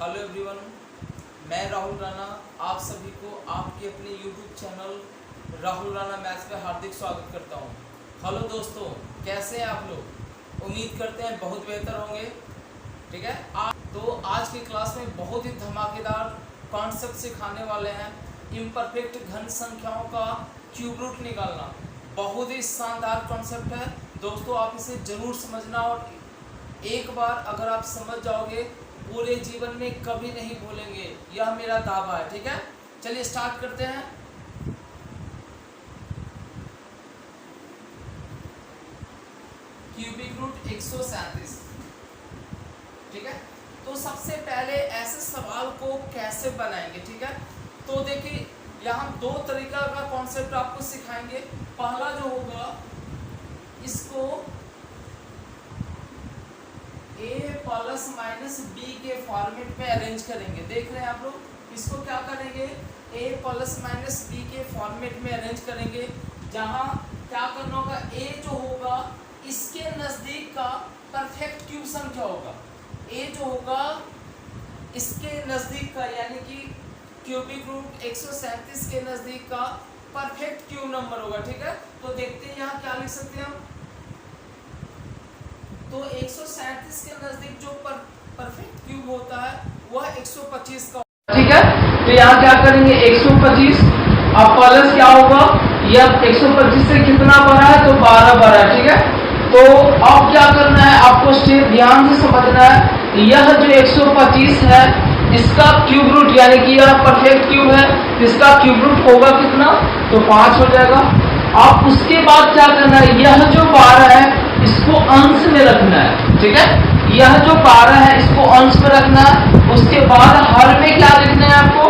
Hello everyone, मैं राहुल राणा आप सभी को आपके अपने YouTube channel Rahul Rana maths में हार्दिक स्वागत करता हूं। हेलो दोस्तों, कैसे हैं आप लोग? उम्मीद करते हैं बहुत बेहतर होंगे। ठीक है, तो आज की क्लास में बहुत ही धमाकेदार कॉन्सेप्ट सिखाने वाले हैं। इम्परफेक्ट घन संख्याओं का क्यूब रूट निकालना बहुत ही शानदार कॉन्सेप्ट है दोस्तों। आप इसे ज़रूर समझना और एक बार अगर आप समझ जाओगे पूरे जीवन में कभी नहीं भूलेंगे, यह मेरा दावा है। ठीक है, चलिए स्टार्ट करते हैं। Cubic root 137। ठीक है, तो सबसे पहले ऐसे सवाल को कैसे बनाएंगे। ठीक है, तो देखिए यहाँ दो तरीका का कॉन्सेप्ट आपको सिखाएंगे। पहला जो होगा, इसको a प्लस माइनस b के फॉर्मेट में अरेंज करेंगे। देख रहे हैं आप लोग, इसको क्या करेंगे, a प्लस माइनस b के फॉर्मेट में अरेंज करेंगे। जहां क्या करना होगा, a जो होगा इसके नजदीक का परफेक्ट क्यूब संख्या होगा। a जो होगा इसके नजदीक का, यानी कि क्यूबिक रूट 137 के नजदीक का परफेक्ट क्यूब नंबर होगा। ठीक है, तो देखते हैं यहाँ क्या लिख सकते हैं हम। तो 137 के नजदीक जो परफेक्ट क्यूब होता है वह 125 का। ठीक है, तो यहाँ क्या करेंगे 125, अब प्लस क्या होगा, यह 125 से कितना बड़ा है, तो 12 बड़ा है। ठीक है, तो अब क्या करना है आपको, स्टेप ध्यान से समझना है। यह जो 125 है इसका क्यूब रूट, यानी कि यह परफेक्ट क्यूब है, इसका क्यूब रूट होगा कितना, तो 5 हो जाएगा। अब उसके बाद क्या करना है, यह जो 12 है इसको अंश में रखना है। ठीक है, यह जो 12 है इसको अंश में रखना है। उसके बाद हर में क्या लिखना है आपको,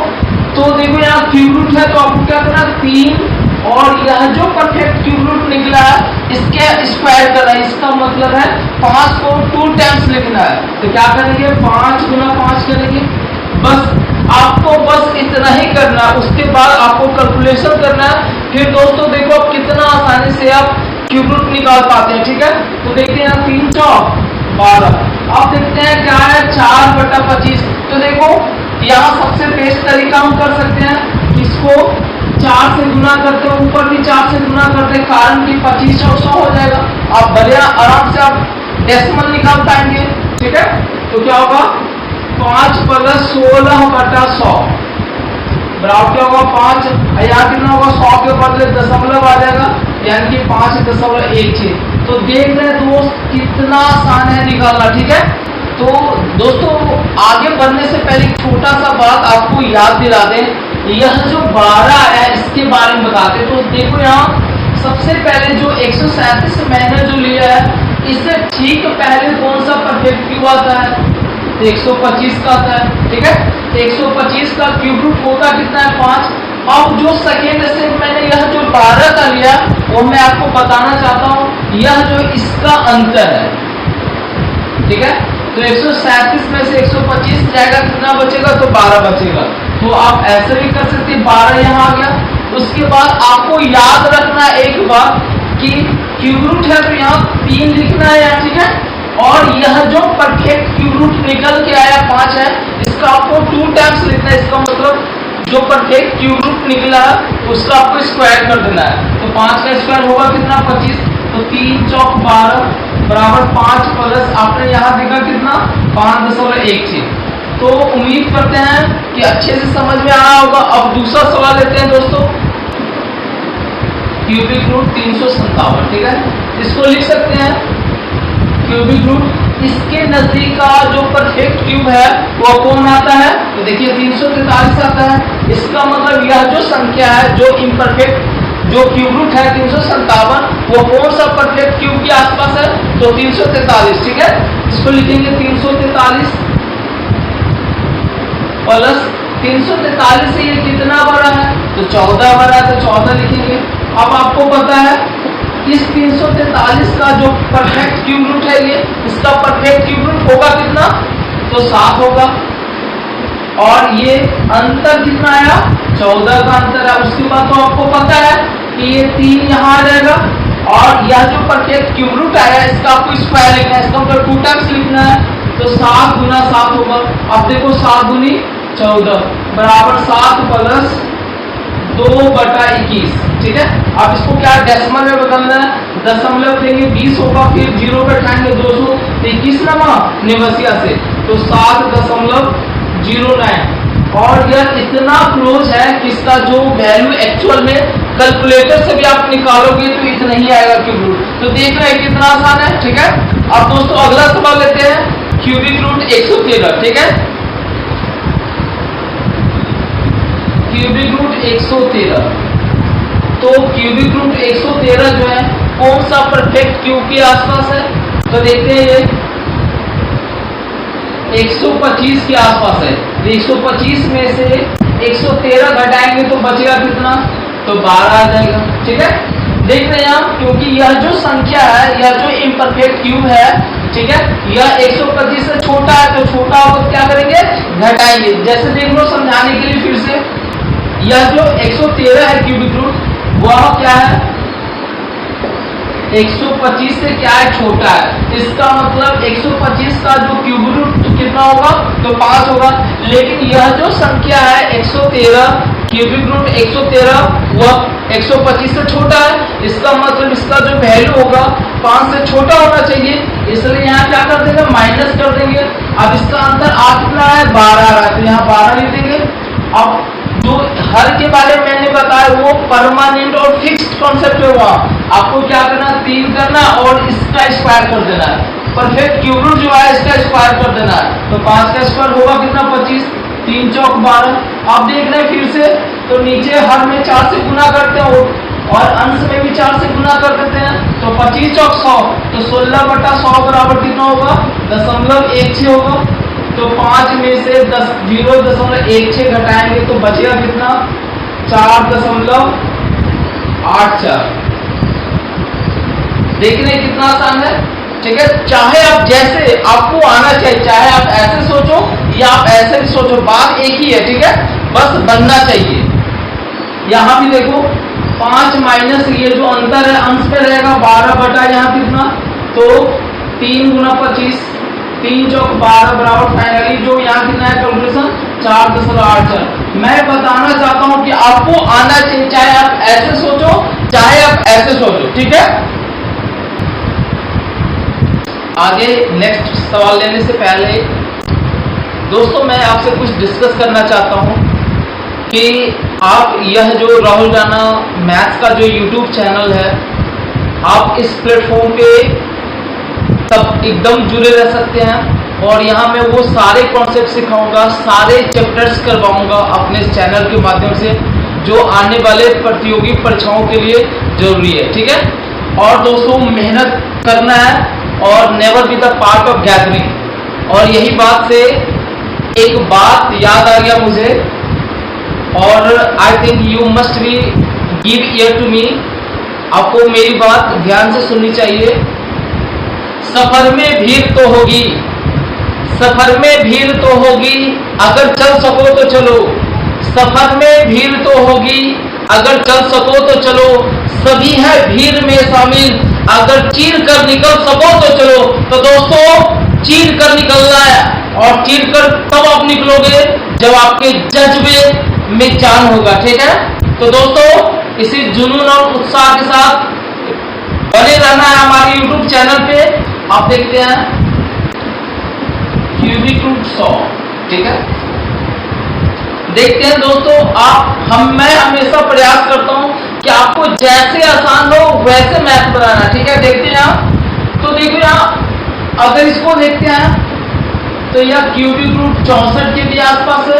तो देखो यहाँ क्यूब रूट है तो आपको क्या करना है 3, और यह जो परफेक्ट क्यूब रूट निकला है इसके स्क्वायर करना है। इसका मतलब है 5 को 2 टाइम्स लिखना है। तो क्या करेंगे 5 गुना 5 करेंगे। बस आपको बस इतना ही करना है, उसके बाद आपको कैलकुलेशन करना है। फिर दोस्तों देखो आप कितना आसानी से आप क्यूब रूट निकाल पाते हैं। ठीक है, तो देखते हैं 3 चौक 12। अब देखते हैं क्या है 4/25। तो देखो यहाँ सबसे बेस्ट तरीका हम कर सकते हैं, इसको 4 से गुना करते हैं, ऊपर भी 4 से गुना करते हैं, कारण कि 25 और 100 हो जाएगा। आप बढ़िया आराम से आप डेसिमल निकाल पाएंगे। ठीक है, तो क्या होगा 5 + 16/100 बराबर क्या होगा 5। यहाँ कितना होगा 100 के बदले दशमलव आ जाएगा, यानी कि 5.16। तो देख रहे हैं दोस्त कितना आसान है निकालना। ठीक है, तो दोस्तों आगे बढ़ने से पहले छोटा सा बात आपको याद दिला दें, यह जो 12 है इसके बारे में बताते। तो देखो यहाँ सबसे पहले जो 137 मैंने जो लिया है इससे ठीक पहले कौन सा परफेक्ट क्यूब आता है, 125 का आता है। ठीक है, तो 125 का क्यूब रूट होगा कितना है 5। अब जो सेकेंड स्टेप मैंने यह जो 12 का लिया वो मैं आपको बताना चाहता हूँ, यह जो इसका अंतर है। ठीक है, तो 137 में से 125 जाएगा, कितना बचेगा, तो 12 बचेगा। तो आप ऐसे भी कर सकते हैं, 12 यहाँ आ गया। उसके बाद आपको याद रखना है एक बात कि क्यूब रूट है तो यहाँ 3 लिखना है यहाँ। ठीक है, और यह जो परफेक्ट क्यूब रूट निकल के आया 5 है, इसका आपको 2 टाइम्स लिखना है। इसका मतलब जो परफेक्ट क्यूब रूट निकला है उसका आपको स्क्वायर कर देना है। तो 5 का स्क्वायर होगा कितना 25। तो 3 चौक 12 बराबर 5 प्लस आपने यहाँ देखा कितना 5.16। तो उम्मीद करते हैं कि अच्छे से समझ में आया होगा। अब दूसरा सवाल लेते हैं दोस्तों, क्यूबिक रूट 357। ठीक है, इसको लिख सकते हैं क्यूबिक रूट, इसके नजदीक का जो परफेक्ट क्यूब है वो कौन आता है, तो देखिए 343 आता है। इसका मतलब यह जो संख्या है जो इम्परफेक्ट जो क्यूब रूट है 357, वो कौन सा परफेक्ट क्यूब के आसपास है, तो 343। ठीक है, इसको लिखेंगे 343 प्लस 343 से ये कितना बड़ा है, तो 14 बड़ा है, तो 14 लिखेंगे। अब आपको पता है इस 343 का जो परफेक्ट क्यूब रूट है ये, इसका परफेक्ट क्यूब रूट होगा कितना, तो 7 होगा। और ये अंतर कितना आया 14 का अंतर है। उसके बाद तो आपको पता है कि ये 3 यहाँ आ जाएगा, और यह जो परफेक्ट क्यूब रूट आया इसका आपको स्क्वायर लिखना है। इसका मतलब 2 टाइम्स लिखना है। तो 7 गुना 7 होगा। अब देखो 7 दूनी 14 बराबर 7 प्लस 2/21, ठीक है। अब इसको क्या डेसिमल में बदलना है, दशमलव देंगे 20 होगा, फिर 0 पे उठाएंगे 221 नमा निवसिया से, तो 7.09। और यह इतना क्लोज है कि इसका जो वैल्यू एक्चुअल में कैलकुलेटर से भी आप निकालोगे तो इतना ही आएगा क्यूबिक रूट। तो देख रहे हैं कितना आसान है, ठीक है। अब दोस्तों अगला सवाल लेते हैं, क्यूबिक रूट 113, ठीक है। क्यूबिक रूट 113, तो क्यूबिक रूट 113 जो है कौन सा परफेक्ट क्यूब के आसपास है, तो देखते हैं ये 125 के आसपास है। 125 में से 113 घटाएंगे तो बचेगा कितना, तो 12 आ जाएगा, ठीक है। देख रहे हैं आप, क्योंकि यह जो संख्या है, यह जो इम्परफेक्ट क्यूब है, ठीक है, यह 125 से छोटा है, तो छोटा होगा तो क्या करेंगे, घटाएंगे। जैसे देख लो समझाने के लिए फिर से, यह जो 113 है क्यूबिक रूट, वह क्या है 125 से क्या है, छोटा है। इसका मतलब 125 का जो क्यूबिक रूट कितना होगा, तो 5 होगा। लेकिन यह जो संख्या है 113, क्यूबिक रूट 113, वह 125 से छोटा है। इसका मतलब इसका जो वैल्यू होगा 5 से छोटा होना चाहिए, इसलिए यहाँ क्या कर देंगे, माइनस कर देंगे। अब इसका अंतर आ कितना है, 12 आ रहा है, तो यहाँ 12 लिख देंगे। अब जो हर के बारे में मैंने बताया वो परमानेंट और फिक्स्ड कॉन्सेप्ट है, वहाँ आपको क्या करना, 3 करना और इसका स्क्वायर कर देना है। परफेक्ट क्यूब रूट जो है इसका स्क्वायर कर देना है, तो 5 का स्क्वायर होगा कितना, 25, 3 चौक 12। आप देख रहे हैं फिर से, तो नीचे हर में 4 से गुना करते हैं और अंश में भी 4 से गुना कर देते हैं, तो 25 चौक 100, तो 16/100 बराबर कितना होगा, 0.16 होगा। तो 5 में से 0.16 घटाएंगे तो बचेगा कितना, 4.84। देखने कितना आसान है, ठीक है। चाहे आप जैसे आपको आना चाहिए, चाहे आप ऐसे सोचो या आप ऐसे भी सोचो, बात एक ही है, ठीक है, बस बनना चाहिए। यहां भी देखो 5 माइनस ये जो अंतर है अंश पे रहेगा, 12 बटा यहाँ कितना, तो 3 गुना 25, 3 चौक 12 बराबर फाइनली जो यहाँ कितना है कैलकुलेशन, 4.84। मैं बताना चाहता हूँ कि आपको आना चाहिए, चाहे आप ऐसे सोचो चाहे आप ऐसे सोचो, ठीक है। आगे नेक्स्ट सवाल लेने से पहले दोस्तों मैं आपसे कुछ डिस्कस करना चाहता हूँ कि आप यह जो राहुल राणा मैथ्स का जो यूट्यूब चैनल है, आप इस प्लेटफॉर्म पे तब एकदम जुड़े रह सकते हैं। और यहाँ मैं वो सारे कॉन्सेप्ट सिखाऊंगा, सारे चैप्टर्स करवाऊंगा अपने चैनल के माध्यम से, जो आने वाले प्रतियोगी परीक्षाओं के लिए जरूरी है, ठीक है। और दोस्तों मेहनत करना है और never be the part of gathering. और यही बात से एक बात याद आ गया मुझे, और I think you must be give ear to me. आपको मेरी बात ध्यान से सुननी चाहिए। सफर में भीड़ तो होगी, सफर में भीड़ तो होगी, अगर चल सको तो चलो। सफर में भीड़ तो होगी, अगर चल सको तो चलो। सभी है भीड़ में शामिल, अगर चीर कर निकल सको तो चलो। तो दोस्तों चीर कर निकलना है, और चीर कर तब आप निकलोगे जब आपके जज्बे में जान होगा, ठीक है। तो दोस्तों इसी जुनून और उत्साह के साथ बने रहना है हमारे YouTube चैनल पे। आप देखते हैं क्यूबिक रूट 100, ठीक है। देखते हैं दोस्तों, मैं हमेशा प्रयास करता हूं कि आपको जैसे आसान हो वैसे मैथ बनाना, ठीक है। देखते हैं आप, तो देखो यहाँ अगर इसको देखते हैं तो यह क्यूबिक रूट 64 के भी आसपास है।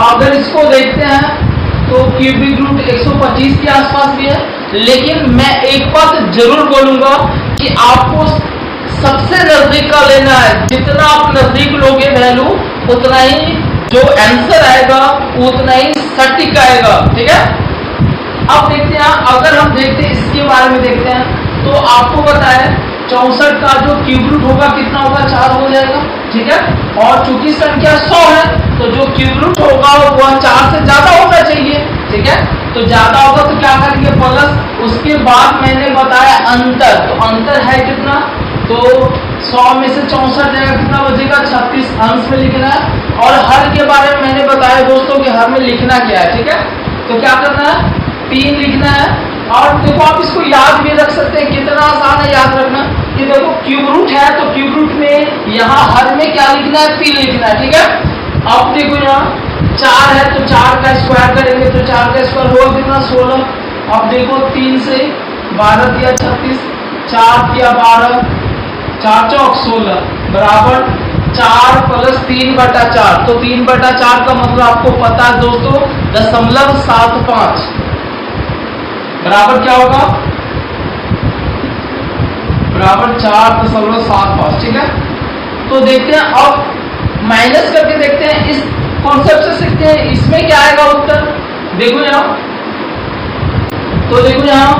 अगर इसको देखते हैं तो क्यूबिक रूट 125 के आसपास भी है। लेकिन मैं एक बात जरूर बोलूंगा कि आपको सबसे नजदीक का लेना है। जितना आप नजदीक लोगे वैल्यू, उतना ही जो आंसर आएगा उतना ही सटीक आएगा, ठीक है। अब देखते हैं, अगर हम देखते हैं इसके बारे में देखते हैं तो आपको पता है 64 का जो क्यूब रूट होगा कितना होगा, 4 हो जाएगा, ठीक है। और चूंकि संख्या 100 है तो जो क्यूब रूट होगा वह 4 से ज्यादा होना चाहिए, ठीक है। तो ज्यादा होगा तो क्या करेंगे, प्लस। उसके बाद मैंने बताया अंतर, तो अंतर है कितना, तो 100 में से 64 जाएगा, कितना बचेगा 36 अंश में लिखना है। और हर के बारे में मैंने बताया दोस्तों कि हर में लिखना क्या है, ठीक है। तो क्या करना है, 3 लिखना है। और देखो आप इसको याद भी रख सकते हैं, कितना आसान है याद रखना कि देखो क्यूब रूट है तो क्यूब रूट में यहाँ हर में क्या लिखना है, 3 लिखना है, ठीक है। अब देखो यहाँ 4 है तो 4 का स्क्वायर करेंगे तो 4 का स्क्वायर होगा कितना 16। अब देखो 3 से 12 दिया 36, 4 दिया 12, 4 चौक 16 बराबर 4 प्लस 3/4। तो 3/4 का मतलब आपको पता है दोस्तों 0.75 बराबर क्या होगा, बराबर 4.75, ठीक है। तो देखते हैं अब माइनस करके देखते हैं, इस कॉन्सेप्ट से सीखते हैं इसमें क्या आएगा उत्तर। देखो यहाँ, तो देखो यहाँ,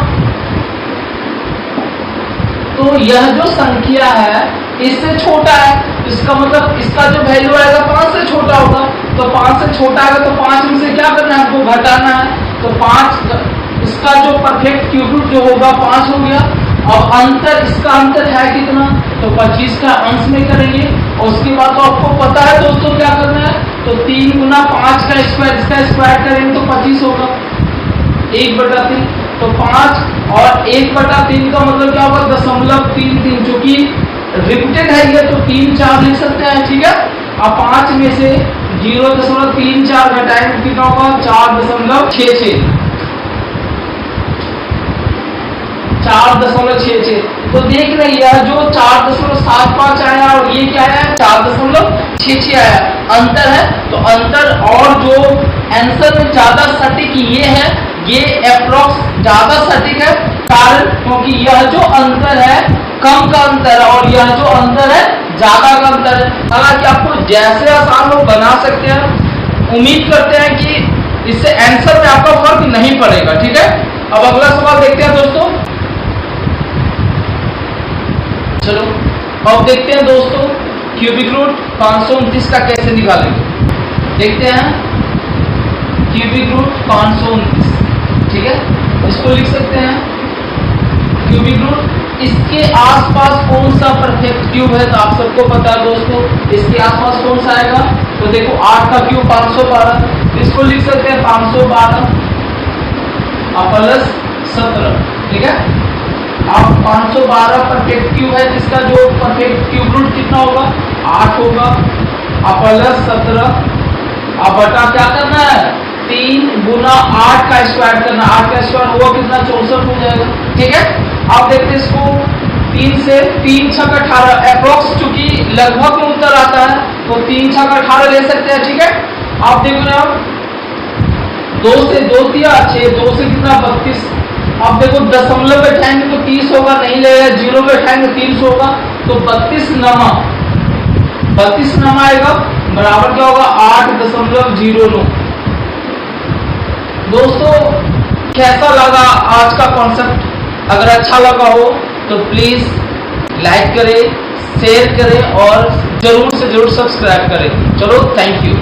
तो यह जो संख्या है इससे छोटा है, इसका मतलब इसका जो वैल्यू आएगा 5 से छोटा होगा। तो 5 से छोटा आएगा तो 5 में से क्या करना है, आपको घटाना है। तो 5 इसका जो परफेक्ट क्यूब रूट जो होगा 5 हो गया। अब अंतर, इसका अंतर है कितना, तो 25 का अंश में करेंगे। और उसके बाद तो आपको पता है दोस्तों क्या करना है, तो 3 गुना 5 का स्क्वायर, इसका स्क्वायर करेंगे तो 25 होगा, 1/3। तो 5 और 1/3 का मतलब क्या होगा 0.33, चूंकि रिपीटेड है ये तो 3 4 लिख सकते हैं, ठीक है। अब 5 में से 0.34 घटाएंगे कितना होगा 4.66, 4.66। तो देख रहे हैं जो 4.75 आया और ये क्या आया 4.66 आया, अंतर है। तो अंतर और जो आंसर में ज्यादा सटीक ये है, ये अप्रोक्स ज्यादा सटीक है, कारण क्योंकि यह जो अंतर है कम का अंतर है और यह जो अंतर है ज्यादा का अंतर है। हालांकि आपको जैसे आसान लोग बना सकते हैं, उम्मीद करते हैं कि इससे आंसर में आपका फर्क नहीं पड़ेगा, ठीक है। अब अगला सवाल देखते हैं दोस्तों, चलो अब देखते हैं दोस्तों क्यूबिक रूट 529 का कैसे निकालेंगे। देखते हैं क्यूबिक रूट 529, ठीक है। इसको लिख सकते हैं क्यूबिक रूट, इसके आसपास कौन सा परफेक्ट क्यूब है, तो आप सबको पता है दोस्तों इसके आसपास कौन सा आएगा। तो देखो 8 का क्यूब 512, इसको लिख सकते हैं 512 प्लस 17, ठीक है। अब 512 परफेक्ट क्यूब है जिसका जो परफेक्ट क्यूब रूट कितना होगा 8 होगा, प्लस 17। अब बटा क्या करना है 3 गुना 8 का स्क्वायर करना, 8 का स्क्वायर हुआ कितना 64 हो जाएगा, ठीक है। अब देखते हैं इसको 3 से 3 6 18 अप्रोक्स, चूंकि लगभग में उत्तर आता है तो 3 6 18 ले सकते हैं, ठीक है। आप देखो ना 2 से 2 दिया 6, 2 से कितना 32। अब देखो दशमलव बैठाएंगे तो 30 होगा, नहीं लगेगा, 0 बैठाएंगे 300 होगा, तो 32 नमा आएगा, बराबर क्या होगा 8.09। दोस्तों कैसा लगा आज का कॉन्सेप्ट, अगर अच्छा लगा हो तो प्लीज लाइक करें, शेयर करें और जरूर से जरूर सब्सक्राइब करें। चलो थैंक यू।